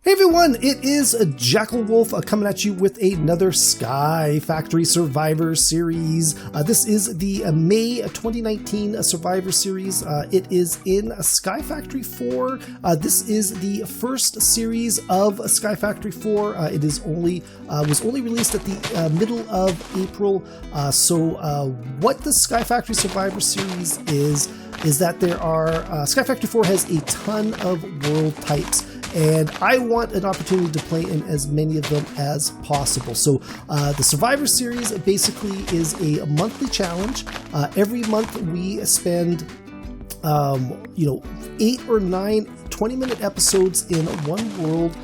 Hey everyone, it is Jackel Wolf coming at you with another SkyFactory Survivor Series. This is the May 2019 Survivor Series. It is in SkyFactory 4. This is the first series of SkyFactory 4. It is was only released at the middle of April. What the SkyFactory Survivor Series is that there are SkyFactory 4 has a ton of world types. And I want an opportunity to play in as many of them as possible. So the Survivor Series basically is a monthly challenge. Every month we spend 8 or 9 20-minute episodes in one world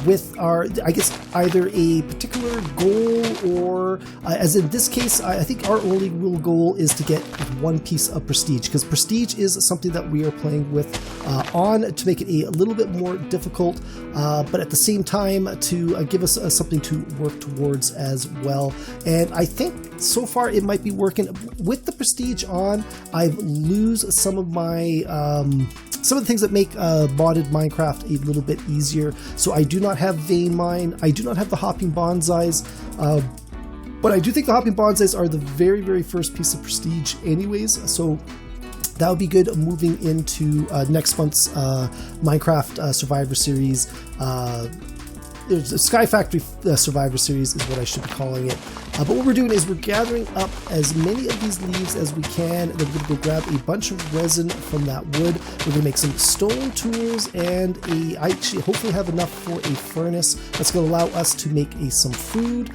with either a particular goal or, as in this case, I think our only real goal is to get one piece of prestige, because prestige is something that we are playing with to make it a little bit more difficult, but at the same time to give us something to work towards as well. And I think so far it might be working. With the prestige on, I lose some of my some of the things that make modded Minecraft a little bit easier. So I do not have vein mine, I do not have the hopping bonsais, but I do think the hopping bonsais are the very, very first piece of prestige anyways. So that would be good moving into next month's Minecraft Survivor Series. The SkyFactory Survivor Series is what I should be calling it. But what we're doing is we're gathering up as many of these leaves as we can. Then we're going to go grab a bunch of resin from that wood. We're going to make some stone tools, and I actually hopefully have enough for a furnace that's going to allow us to make some food,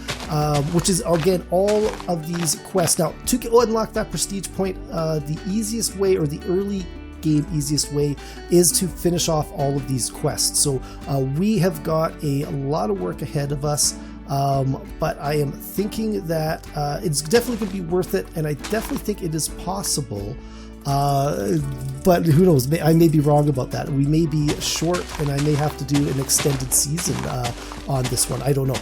which is, again, all of these quests. Now, to unlock that prestige point, the easiest way, or the early game easiest way, is to finish off all of these quests. So we have got a lot of work ahead of us, but I am thinking that it's definitely going to be worth it, and I definitely think it is possible, but who knows, I may be wrong about that. We may be short and I may have to do an extended season on this one. I don't know.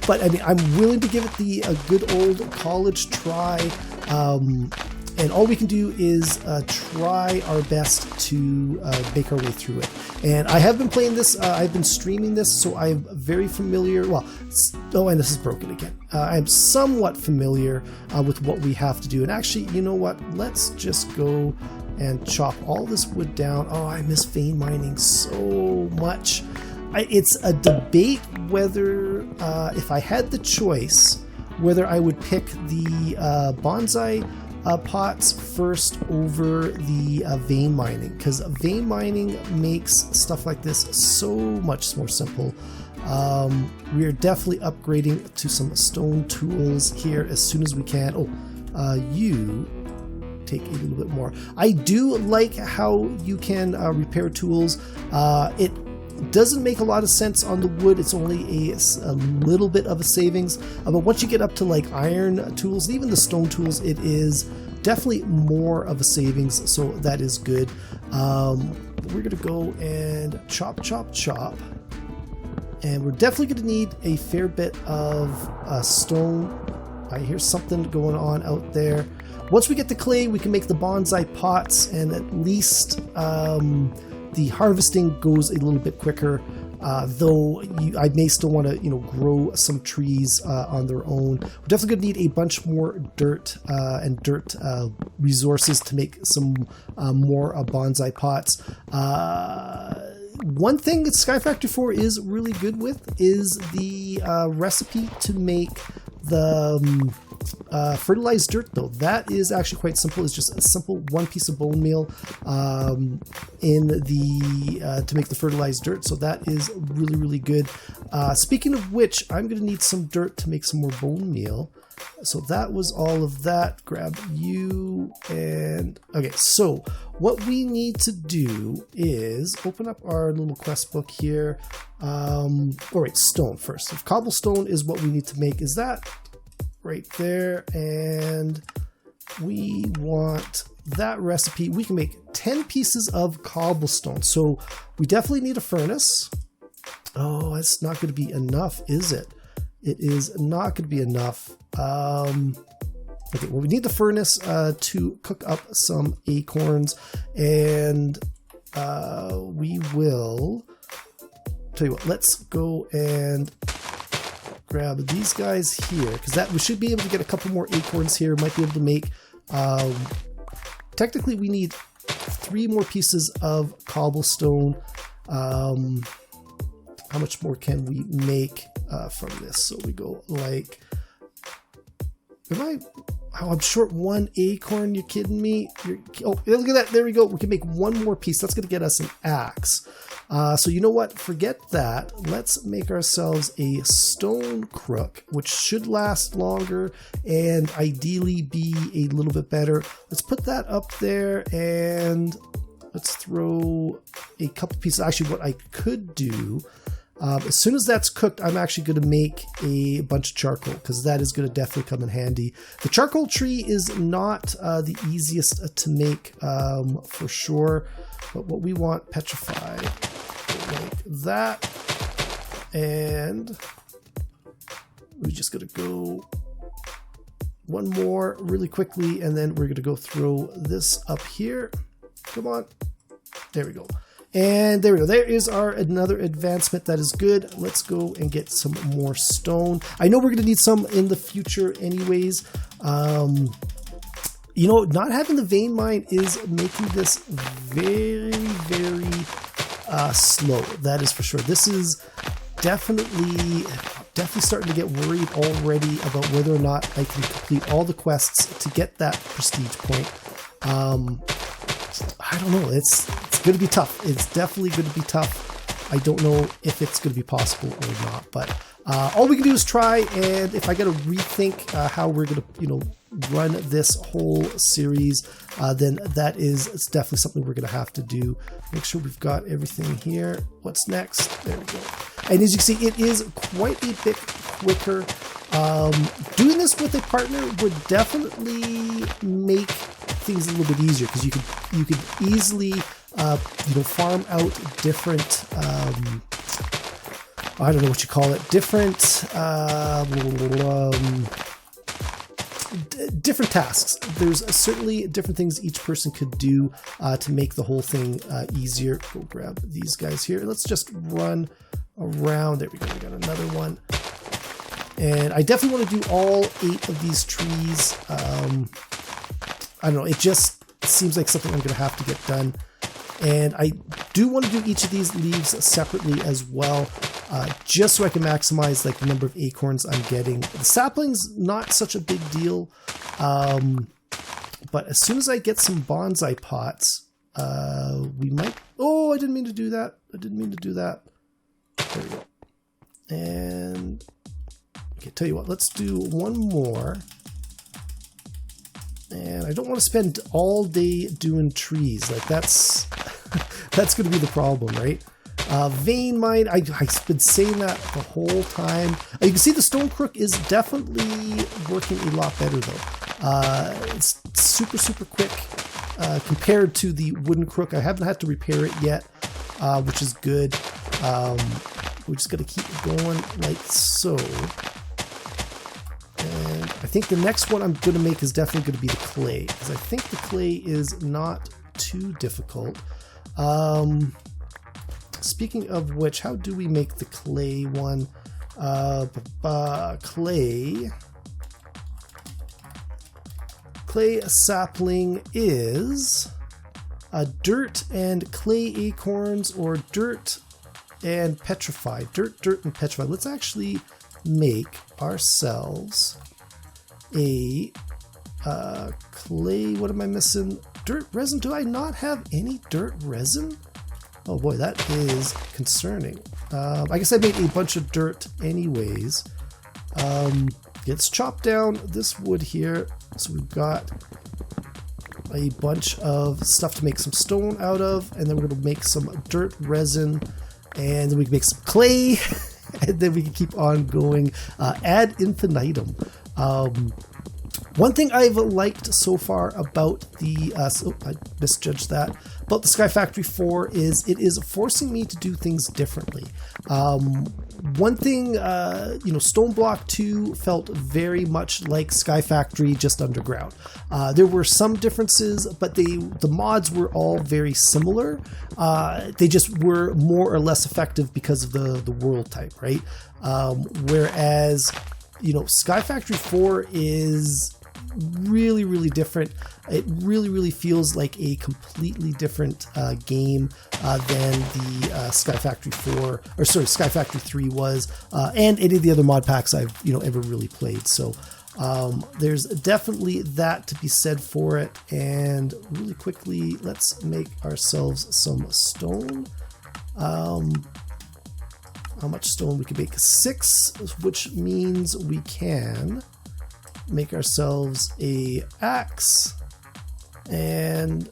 But I mean, I'm willing to give it a good old college try. And all we can do is try our best to make our way through it. And I have been playing this, I've been streaming this, so I'm very familiar. And this is broken again. I'm somewhat familiar with what we have to do. And actually, you know what? Let's just go and chop all this wood down. Oh, I miss vein mining so much. It's a debate whether, if I had the choice, whether I would pick the bonsai pots first over the vein mining, because vein mining makes stuff like this so much more simple. We are definitely upgrading to some stone tools here as soon as we can. You take a little bit more. I do like how you can repair tools. It doesn't make a lot of sense on the wood. It's only a little bit of a savings, but once you get up to like iron tools, even the stone tools, it is definitely more of a savings, so that is good. We're gonna go and chop, and we're definitely gonna need a fair bit of stone. I hear something going on out there. Once we get the clay, we can make the bonsai pots, and at least the harvesting goes a little bit quicker, though I may still want to grow some trees on their own. We're definitely going to need a bunch more dirt and dirt resources to make some more bonsai pots. One thing that SkyFactory 4 is really good with is the recipe to make the fertilized dirt, though. That is actually quite simple. It's just a simple one piece of bone meal to make the fertilized dirt. So that is really, really good. Speaking of which, I'm going to need some dirt to make some more bone meal. So that was all of that. Grab you and okay. So what we need to do is open up our little quest book here. All right, stone first. If cobblestone is what we need to make, is that right there, and we want that recipe. We can make 10 pieces of cobblestone, so we definitely need a furnace. Oh, it's not going to be enough, is it? It is not going to be enough. Okay, well, we need the furnace to cook up some acorns, and we will tell you what, let's go and grab these guys here, because that we should be able to get a couple more acorns here. Might be able to make technically we need 3 more pieces of cobblestone. How much more can we make from this? So we go like, I'm short 1 acorn. You're kidding me? Oh, look at that. There we go. We can make 1 more piece. That's going to get us an axe. So you know what? Forget that. Let's make ourselves a stone crook, which should last longer and ideally be a little bit better. Let's put that up there and let's throw a couple pieces. Actually, what I could do, as soon as that's cooked, I'm actually going to make a bunch of charcoal, because that is going to definitely come in handy. The charcoal tree is not the easiest to make for sure, but what we want, petrify, like that, and we're just going to go 1 more really quickly, and then we're going to go throw this up here. Come on. There we go. And there we go. There is our another advancement. That is good. Let's go and get some more stone. I know we're going to need some in the future anyways. You know, not having the vein mine is making this very, very slow. That is for sure. This is definitely starting to get worried already about whether or not I can complete all the quests to get that prestige point. I don't know. It's going to be tough. It's definitely going to be tough. I don't know if it's going to be possible or not, but all we can do is try. And if I got to rethink how we're going to, run this whole series, then that is definitely something we're going to have to do. Make sure we've got everything here. What's next? There we go. And as you can see, it is quite a bit quicker. Doing this with a partner would definitely make things a little bit easier, because you could easily farm out different I don't know what you call it, different different tasks. There's certainly different things each person could do to make the whole thing easier. Go grab these guys here. Let's just run around. There we go. We got another one. And I definitely want to do all 8 of these trees. I don't know. It just seems like something I'm going to have to get done. And I do want to do each of these leaves separately as well, just so I can maximize like the number of acorns I'm getting. The sapling's not such a big deal, but as soon as I get some bonsai pots, we might... Oh, I didn't mean to do that. There we go. And... Okay, tell you what, let's do 1 more. And I don't want to spend all day doing trees. Like that's going to be the problem, right? Vein mine, I've been saying that the whole time. You can see the stone crook is definitely working a lot better though. It's super, super quick compared to the wooden crook. I haven't had to repair it yet, which is good. We're just going to keep going like so. And I think the next one I'm going to make is definitely going to be the clay, because I think the clay is not too difficult. Speaking of which, how do we make the clay one? Clay sapling is dirt and clay acorns, or dirt and petrified. Dirt and petrified. Let's actually make ourselves a clay. What am I missing? Dirt resin. Do I not have any dirt resin? Oh boy, that is concerning. I guess I made a bunch of dirt anyways. Let's chop down this wood here. So we've got a bunch of stuff to make some stone out of, and then we're going to make some dirt resin, and then we can make some clay. And then we can keep on going ad infinitum. One thing I've liked so far about the I misjudged that, about the SkyFactory 4 is it is forcing me to do things differently. One thing, Stone Block 2 felt very much like SkyFactory, just underground. There were some differences, but the mods were all very similar. They just were more or less effective because of the world type, right? Whereas, SkyFactory 4 is really, really different. It really, really feels like a completely different game than the SkyFactory 3 was, and any of the other mod packs I've ever really played. So there's definitely that to be said for it. And really quickly, let's make ourselves some stone. How much stone we can make? 6, which means we can make ourselves a axe, and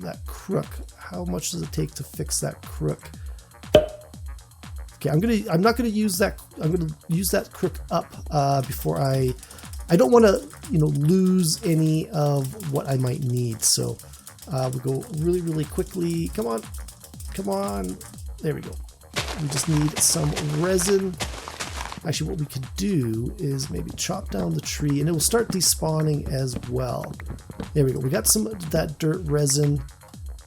that crook. How much does it take to fix that crook? Okay, I'm not gonna use that. I'm gonna use that crook up before I don't want to lose any of what I might need. So we go really, really quickly. Come on. There we go. We just need some resin. Actually, what we could do is maybe chop down the tree, and it will start despawning as well. There we go. We got some of that dirt resin,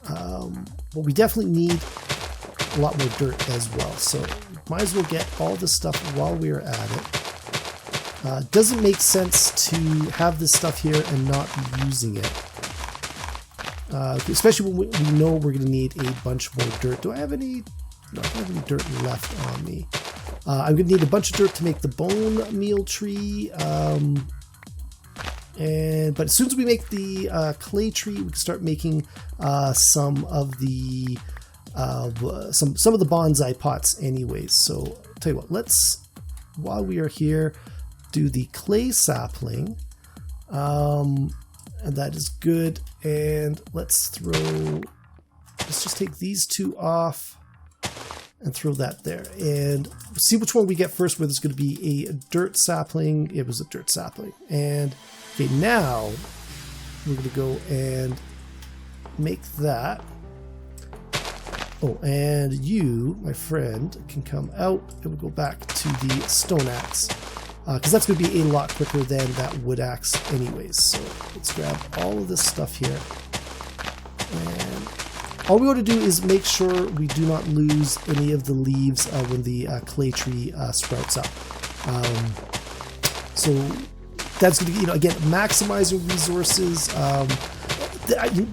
but we definitely need a lot more dirt as well. So might as well get all this stuff while we're at it. Doesn't make sense to have this stuff here and not be using it. Especially when we know we're going to need a bunch more dirt. Do I have any? No, I don't have any dirt left on me. I'm going to need a bunch of dirt to make the bone meal tree. But as soon as we make the clay tree, we can start making some of the some of the bonsai pots anyways. So I'll tell you what, let's, while we are here, do the clay sapling. And that is good. And let's just take these 2 off and throw that there, and see which one we get first, where there's going to be a dirt sapling. It was a dirt sapling. And okay, now we're going to go and make that. Oh, and you, my friend, can come out, and we'll go back to the stone axe, because that's going to be a lot quicker than that wood axe anyways. So let's grab all of this stuff here, and all we want to do is make sure we do not lose any of the leaves when the clay tree sprouts up. So that's going to be, again, maximizing resources.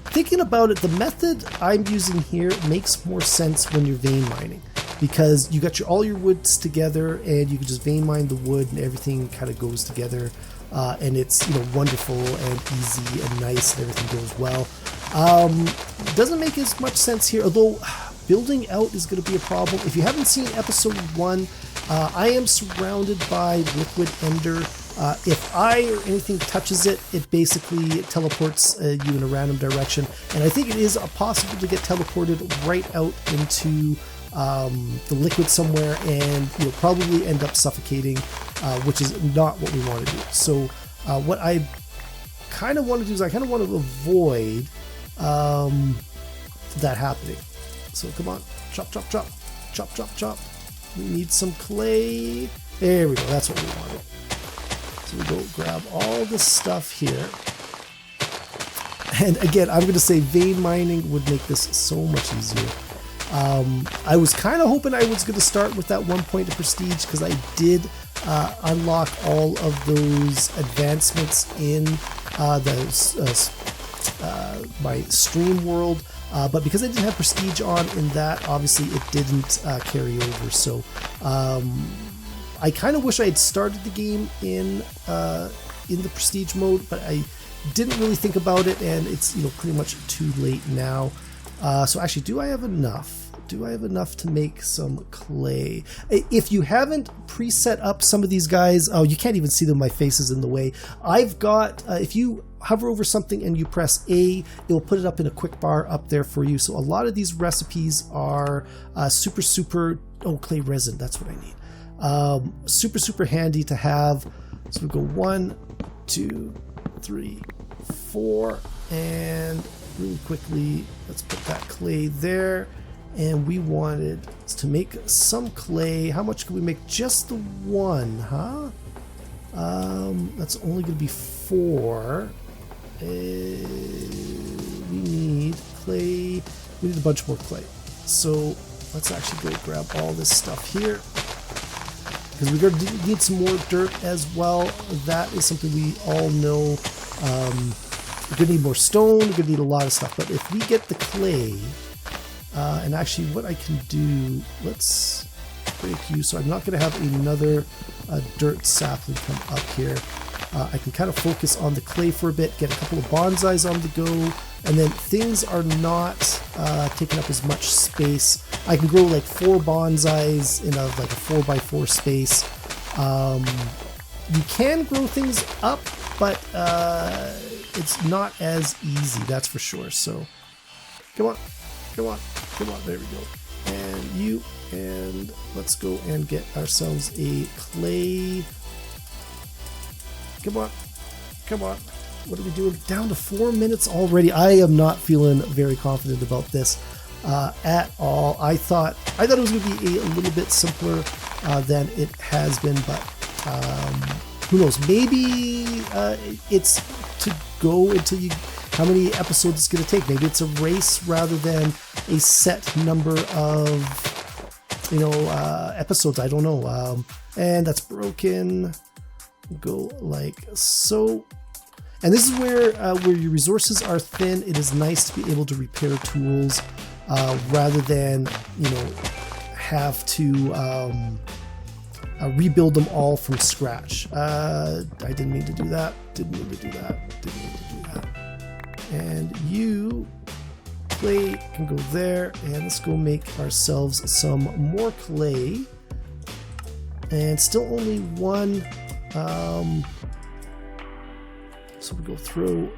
Thinking about it, the method I'm using here makes more sense when you're vein mining, because you got all your woods together, and you can just vein mine the wood, and everything kind of goes together, and it's wonderful and easy and nice, and everything goes well. Doesn't make as much sense here, although building out is going to be a problem. If you haven't seen episode 1, I am surrounded by liquid ender. If I or anything touches it, it basically teleports you in a random direction, and I think it is possible to get teleported right out into the liquid somewhere, and you'll probably end up suffocating, which is not what we want to do. So what I kind of want to do is I kind of want to avoid that happening. So come on, chop, chop, chop, chop, chop, chop. We need some clay. There we go, that's what we wanted. So we go grab all this stuff here. And again, I'm going to say vein mining would make this so much easier. I was kind of hoping I was going to start with that 1 point of prestige, because I did unlock all of those advancements in my stream world, but because I didn't have prestige on in that, obviously it didn't carry over. So I kind of wish I had started the game in the prestige mode, but I didn't really think about it, and it's pretty much too late now. So actually, do I have enough? Do I have enough to make some clay? If you haven't preset up some of these guys, oh, you can't even see them. My face is in the way. I've got, if you hover over something and you press A, it'll put it up in a quick bar up there for you. So a lot of these recipes are super, oh, clay resin, that's what I need. Super handy to have. So we go 1, 2, 3, 4, And really quickly, let's put that clay there. And we wanted to make some clay. How much can we make? Just the one, huh? That's only going to be 4. We need clay. We need a bunch more clay. So let's actually go grab all this stuff here, because we're going to need some more dirt as well. That is something we all know. We're going to need more stone. We're going to need a lot of stuff. But if we get the clay, and actually what I can do, let's break you. So I'm not going to have another dirt sapling come up here. I can kind of focus on the clay for a bit, get a couple of bonsais on the go, and then things are not taking up as much space. I can grow like 4 bonsais in like a 4x4 space. You can grow things up, but it's not as easy, that's for sure. So come on, come on, come on, there we go. And you, and let's go and get ourselves a clay. Come on, come on. What are we doing? Down to 4 minutes already. I am not feeling very confident about this at all. I thought it was going to be a little bit simpler than it has been, but who knows? Maybe it's to go until you. How many episodes it's going to take? Maybe it's a race rather than a set number of, episodes. I don't know. And that's broken. Go like so. And this is where your resources are thin. It is nice to be able to repair tools rather than have to rebuild them all from scratch. I didn't mean to do that. Didn't mean to do that. Didn't mean to do that. And you clay can go there, and let's go make ourselves some more clay. And still only 1. So we go through.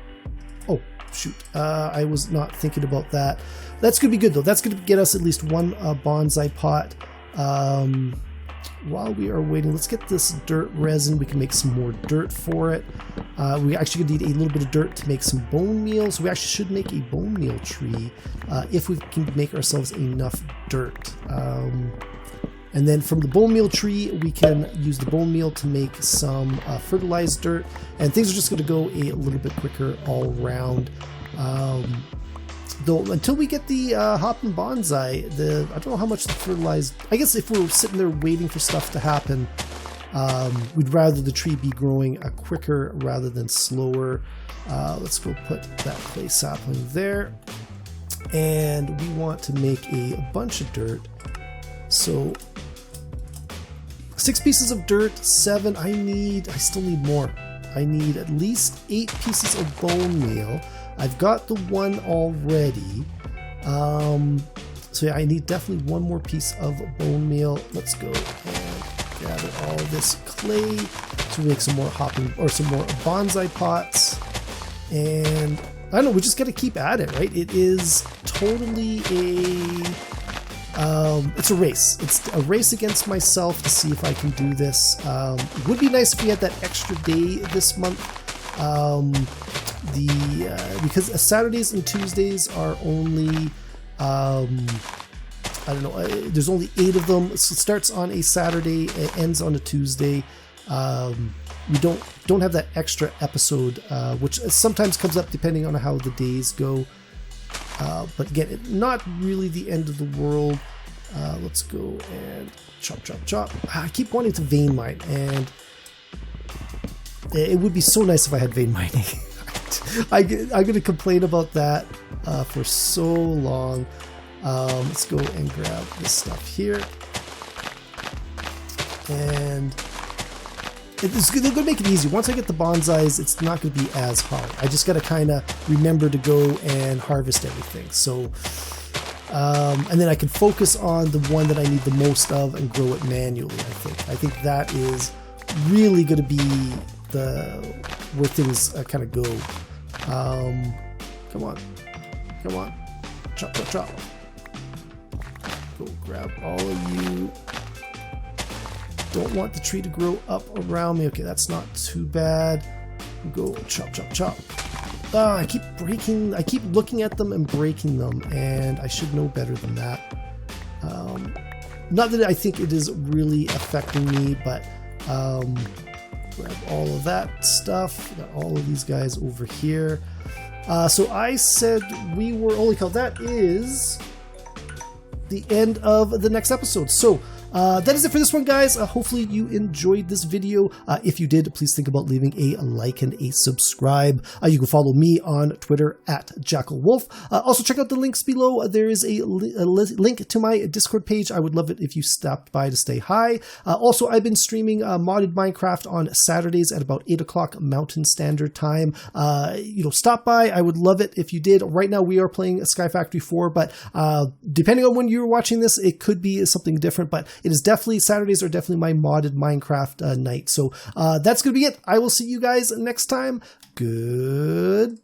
Oh shoot! I was not thinking about that. That's gonna be good though. That's gonna get us at least 1 bonsai pot. While we are waiting, let's get this dirt resin. We can make some more dirt for it. We actually need a little bit of dirt to make some bone meal. So we actually should make a bone meal tree if we can make ourselves enough dirt. And then from the bone meal tree, we can use the bone meal to make some fertilized dirt, and things are just going to go a little bit quicker all around. Though until we get the hopping bonsai, I don't know how much the fertilized. I guess if we're sitting there waiting for stuff to happen, we'd rather the tree be growing quicker rather than slower. Let's go put that clay sapling there, and we want to make a bunch of dirt. So 6 pieces of dirt, 7. I still need more. I need at least 8 pieces of bone meal. I've got the 1 already. So yeah, I need definitely 1 more piece of bone meal. Let's go and gather all this clay to make some more hopping or some more bonsai pots. And I don't know, we just gotta keep at it, right? It is totally it's a race. It's a race against myself to see if I can do this. It would be nice if we had that extra day this month. Because Saturdays and Tuesdays are only, I don't know, there's only 8 of them. So it starts on a Saturday, it ends on a Tuesday. We don't have that extra episode, which sometimes comes up depending on how the days go. But again, not really the end of the world. Let's go and chop, chop, chop. I keep wanting to vein mine, and it would be so nice if I had vein mining. I'm going to complain about that for so long. Let's go and grab this stuff here. And they're going to make it easy. Once I get the bonsais, it's not going to be as hard. I just got to kind of remember to go and harvest everything. So, and then I can focus on the one that I need the most of and grow it manually, I think that is really going to be where things kind of go. Come on. Come on. Chop, chop, chop. Go grab all of you. Don't want the tree to grow up around me. Okay, that's not too bad. Go chop, chop, chop. I keep looking at them and breaking them, and I should know better than that. Not that I think it is really affecting me, but grab all of that stuff. Got all of these guys over here. So I said we were, holy cow, that is the end of the next episode. So that is it for this one, guys. Hopefully you enjoyed this video. If you did, please think about leaving a like and a subscribe. You can follow me on Twitter at JackelWolf. Also check out the links below. There is a link to my Discord page. I would love it if you stopped by to say hi. Also, I've been streaming modded Minecraft on Saturdays at about 8 o'clock Mountain Standard Time. Stop by. I would love it if you did. Right now we are playing SkyFactory 4, but depending on when you're watching this, it could be something different, but it is definitely, Saturdays are definitely my modded Minecraft night. So that's going to be it. I will see you guys next time. Goodbye.